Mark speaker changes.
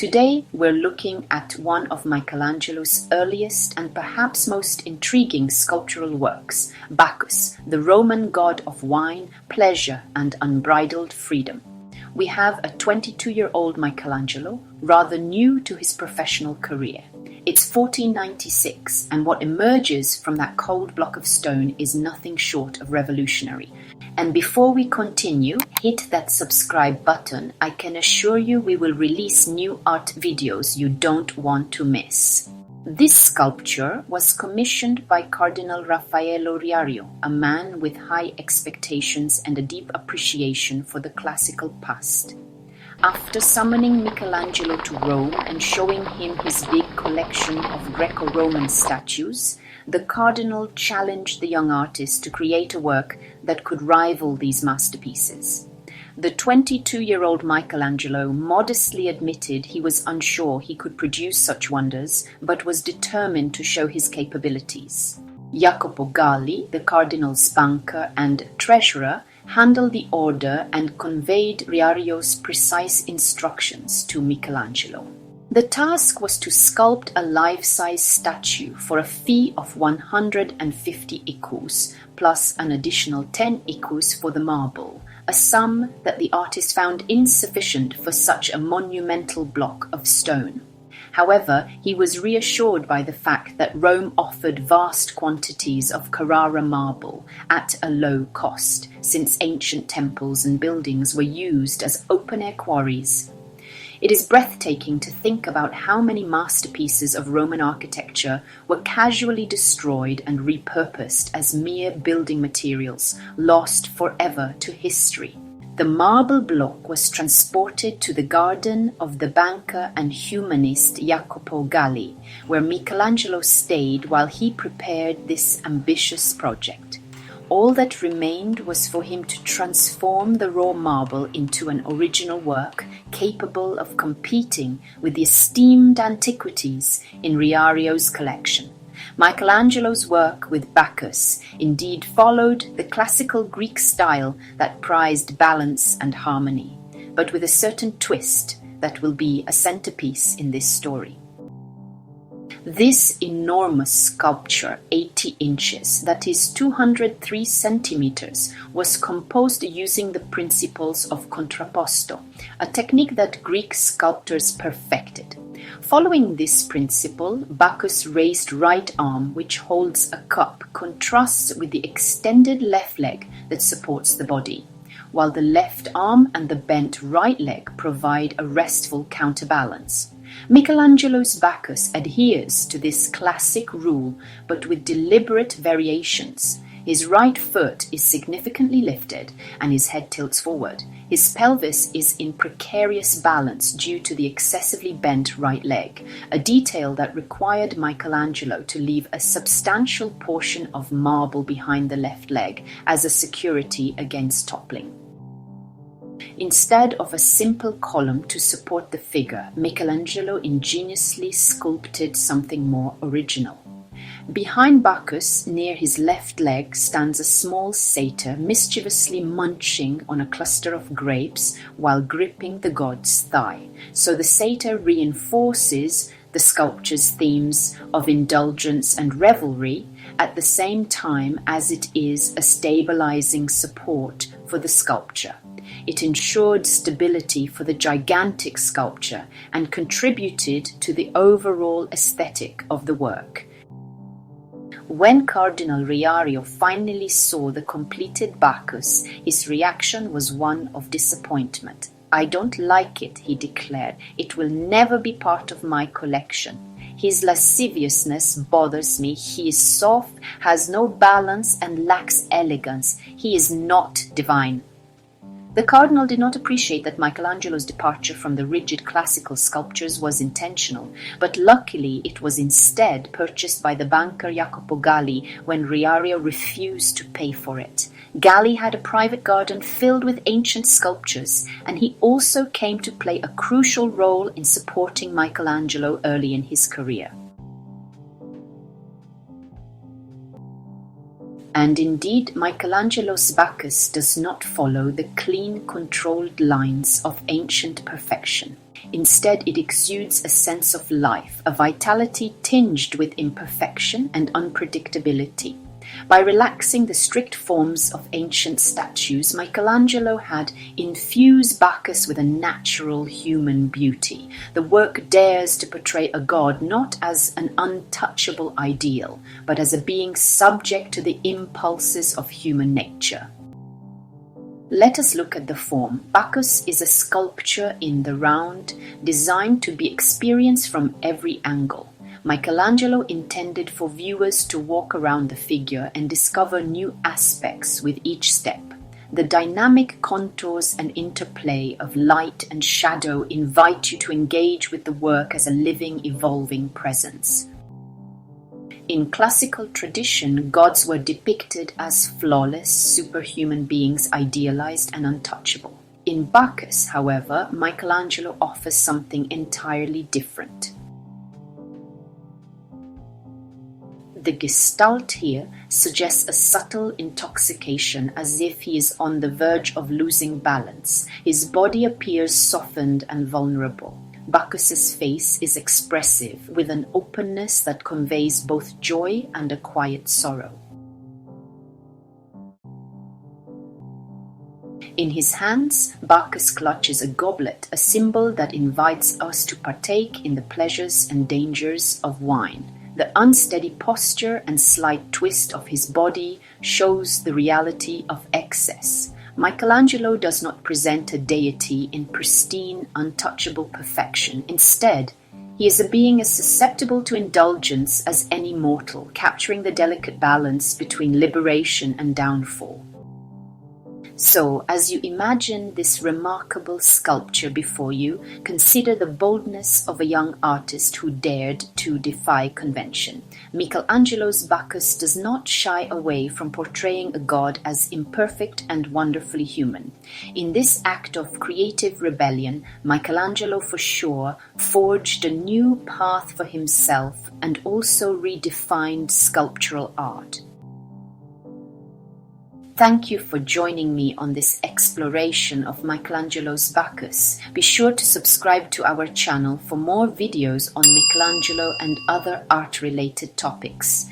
Speaker 1: Today we're looking at one of Michelangelo's earliest and perhaps most intriguing sculptural works, Bacchus, the Roman god of wine, pleasure and unbridled freedom. We have a 22-year-old Michelangelo, rather new to his professional career. It's 1496, and what emerges from that cold block of stone is nothing short of revolutionary. And before we continue, hit that subscribe button. I can assure you we will release new art videos you don't want to miss. This sculpture was commissioned by Cardinal Raffaello Riario, a man with high expectations and a deep appreciation for the classical past. After summoning Michelangelo to Rome and showing him his big collection of Greco-Roman statues, the Cardinal challenged the young artist to create a work that could rival these masterpieces. The 22-year-old Michelangelo modestly admitted he was unsure he could produce such wonders, but was determined to show his capabilities. Jacopo Galli, the Cardinal's banker and treasurer, handled the order and conveyed Riario's precise instructions to Michelangelo. The task was to sculpt a life-size statue for a fee of 150 écus, plus an additional 10 écus for the marble, a sum that the artist found insufficient for such a monumental block of stone. However, he was reassured by the fact that Rome offered vast quantities of Carrara marble at a low cost, since ancient temples and buildings were used as open-air quarries. It is breathtaking to think about how many masterpieces of Roman architecture were casually destroyed and repurposed as mere building materials, lost forever to history. The marble block was transported to the garden of the banker and humanist Jacopo Galli, where Michelangelo stayed while he prepared this ambitious project. All that remained was for him to transform the raw marble into an original work capable of competing with the esteemed antiquities in Riario's collection. Michelangelo's work with Bacchus indeed followed the classical Greek style that prized balance and harmony, but with a certain twist that will be a centerpiece in this story. This enormous sculpture, 80 inches, that is 203 centimeters, was composed using the principles of contrapposto, a technique that Greek sculptors perfected. Following this principle, Bacchus' raised right arm, which holds a cup, contrasts with the extended left leg that supports the body, while the left arm and the bent right leg provide a restful counterbalance. Michelangelo's Bacchus adheres to this classic rule, but with deliberate variations. His right foot is significantly lifted and his head tilts forward. His pelvis is in precarious balance due to the excessively bent right leg, a detail that required Michelangelo to leave a substantial portion of marble behind the left leg as a security against toppling. Instead of a simple column to support the figure, Michelangelo ingeniously sculpted something more original. Behind Bacchus, near his left leg, stands a small satyr mischievously munching on a cluster of grapes while gripping the god's thigh. So the satyr reinforces the sculpture's themes of indulgence and revelry at the same time as it is a stabilizing support for the sculpture. It ensured stability for the gigantic sculpture and contributed to the overall aesthetic of the work. When Cardinal Riario finally saw the completed Bacchus, his reaction was one of disappointment. "I don't like it," he declared. "It will never be part of my collection. His lasciviousness bothers me. He is soft, has no balance, and lacks elegance. He is not divine." The Cardinal did not appreciate that Michelangelo's departure from the rigid classical sculptures was intentional, but luckily it was instead purchased by the banker Jacopo Galli when Riario refused to pay for it. Galli had a private garden filled with ancient sculptures, and he also came to play a crucial role in supporting Michelangelo early in his career. And indeed, Michelangelo's Bacchus does not follow the clean, controlled lines of ancient perfection. Instead, it exudes a sense of life, a vitality tinged with imperfection and unpredictability. By relaxing the strict forms of ancient statues, Michelangelo had infused Bacchus with a natural human beauty. The work dares to portray a god not as an untouchable ideal, but as a being subject to the impulses of human nature. Let us look at the form. Bacchus is a sculpture in the round, designed to be experienced from every angle. Michelangelo intended for viewers to walk around the figure and discover new aspects with each step. The dynamic contours and interplay of light and shadow invite you to engage with the work as a living, evolving presence. In classical tradition, gods were depicted as flawless, superhuman beings, idealized and untouchable. In Bacchus, however, Michelangelo offers something entirely different. The gestalt here suggests a subtle intoxication, as if he is on the verge of losing balance. His body appears softened and vulnerable. Bacchus's face is expressive, with an openness that conveys both joy and a quiet sorrow. In his hands, Bacchus clutches a goblet, a symbol that invites us to partake in the pleasures and dangers of wine. The unsteady posture and slight twist of his body shows the reality of excess. Michelangelo does not present a deity in pristine, untouchable perfection. Instead, he is a being as susceptible to indulgence as any mortal, capturing the delicate balance between liberation and downfall. So, as you imagine this remarkable sculpture before you, consider the boldness of a young artist who dared to defy convention. Michelangelo's Bacchus does not shy away from portraying a god as imperfect and wonderfully human. In this act of creative rebellion, Michelangelo for sure forged a new path for himself and also redefined sculptural art. Thank you for joining me on this exploration of Michelangelo's Bacchus. Be sure to subscribe to our channel for more videos on Michelangelo and other art-related topics.